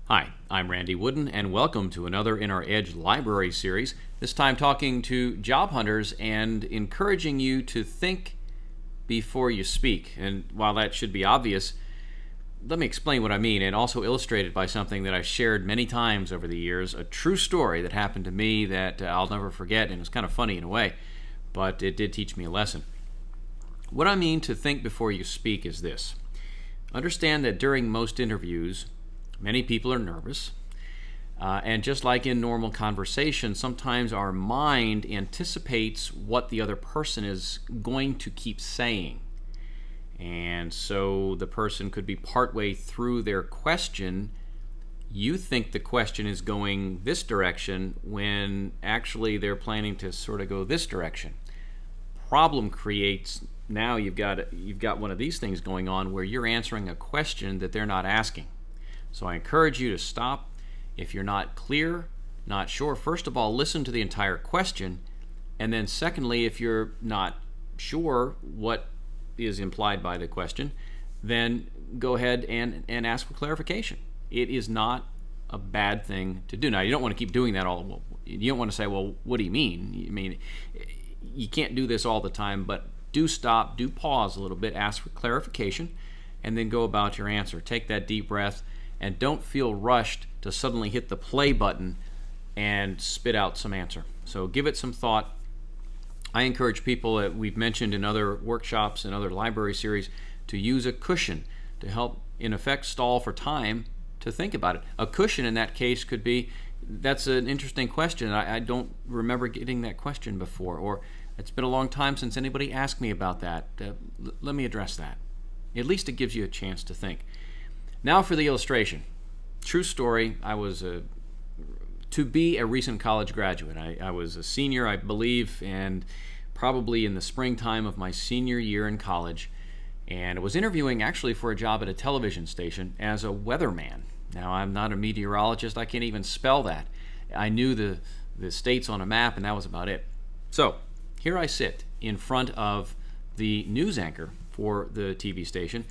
Hi, I'm Randy Wooden, and welcome to another in our Edge Library series, this time talking to job hunters and encouraging you to think before you speak. And while that should be obvious, let me explain what I mean, and also illustrated by something that I've shared many times over the years, a true story that happened to me that I'll never forget, and it was kind of funny in a way, but it did teach me a lesson. What I mean to think before you speak is this. Understand that during most interviews, many people are nervous, and just like in normal conversation, sometimes our mind anticipates what the other person is going to keep saying. And so the person could be partway through their question. You think the question is going this direction when actually they're planning to sort of go this direction. Problem creates now you've got one of these things going on where you're answering a question that they're not asking. So I encourage you to stop. If you're not clear, not sure, first of all, listen to the entire question. And then secondly, if you're not sure what is implied by the question, then go ahead and ask for clarification. It is not a bad thing to do. Now, you don't want to keep doing that all. You don't want to say, well, what do you mean? I mean, you can't do this all the time, but do stop, do pause a little bit, ask for clarification, and then go about your answer. Take that deep breath. And don't feel rushed to suddenly hit the play button and spit out some answer. So give it some thought. I encourage people that we've mentioned in other workshops and other library series to use a cushion to help, in effect, stall for time to think about it. A cushion in that case could be, that's an interesting question. I don't remember getting that question before, or it's been a long time since anybody asked me about that. Let me address that. At least it gives you a chance to think. Now for the illustration. True story, I was to be a recent college graduate. I was a senior, I believe, and probably in the springtime of my senior year in college, and I was interviewing actually for a job at a television station as a weatherman. Now, I'm not a meteorologist, I can't even spell that. I knew the states on a map, and that was about it. So, here I sit in front of the news anchor for the TV station,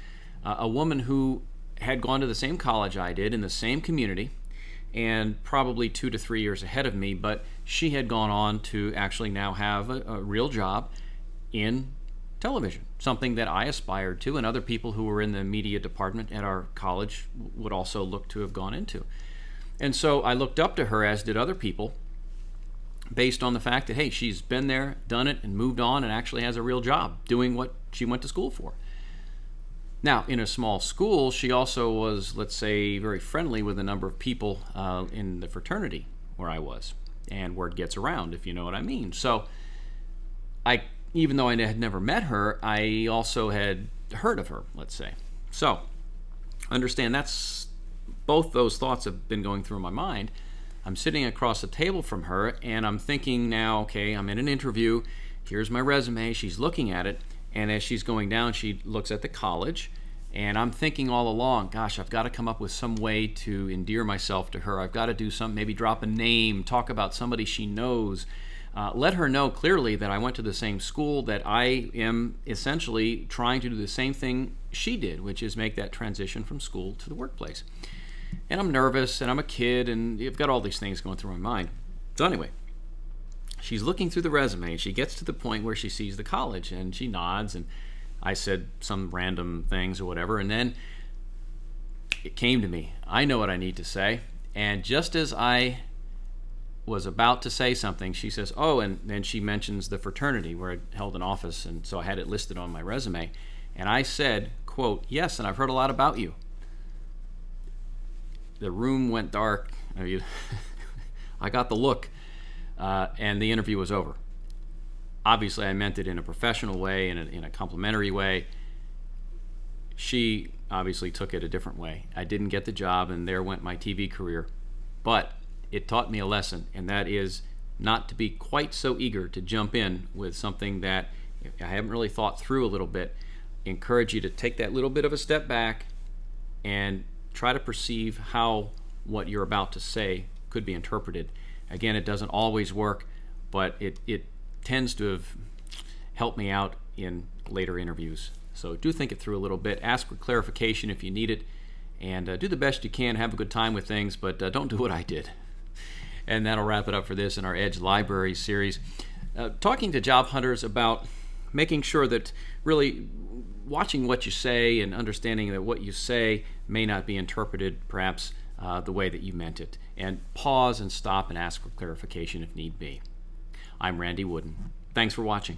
a woman who had gone to the same college I did in the same community and probably 2 to 3 years ahead of me, but she had gone on to actually now have a real job in television, something that I aspired to and other people who were in the media department at our college would also look to have gone into. And so I looked up to her, as did other people, based on the fact that, hey, she's been there, done it, and moved on and actually has a real job doing what she went to school for. Now, in a small school, she also was, let's say, very friendly with a number of people in the fraternity where I was. And word gets around, if you know what I mean. So, even though I had never met her, I also had heard of her, let's say. So, understand both those thoughts have been going through my mind. I'm sitting across the table from her, and I'm thinking now, okay, I'm in an interview. Here's my resume. She's looking at it. And as she's going down, she looks at the college, and I'm thinking all along, gosh, I've got to come up with some way to endear myself to her. I've got to do something, maybe drop a name, talk about somebody she knows, let her know clearly that I went to the same school, that I am essentially trying to do the same thing she did, which is make that transition from school to the workplace. And I'm nervous, and I'm a kid, and I've got all these things going through my mind. So anyway, she's looking through the resume, and she gets to the point where she sees the college, and she nods, and I said some random things or whatever, and then it came to me. I know what I need to say, and just as I was about to say something, she says, oh, and then she mentions the fraternity where I held an office, and so I had it listed on my resume, and I said, quote, yes, and I've heard a lot about you. The room went dark. I got the look. And the interview was over. Obviously, I meant it in a professional way, in a complimentary way. She obviously took it a different way. I didn't get the job, and there went my TV career. But it taught me a lesson, and that is not to be quite so eager to jump in with something that I haven't really thought through a little bit. Encourage you to take that little bit of a step back and try to perceive how what you're about to say could be interpreted. Again, it doesn't always work, but it tends to have helped me out in later interviews. So do think it through a little bit. Ask for clarification if you need it, and do the best you can. Have a good time with things, but don't do what I did. And that'll wrap it up for this in our Edge Library series. Talking to job hunters about making sure that really watching what you say and understanding that what you say may not be interpreted perhaps the way that you meant it. And pause and stop and ask for clarification if need be. I'm Randy Wooden. Thanks for watching.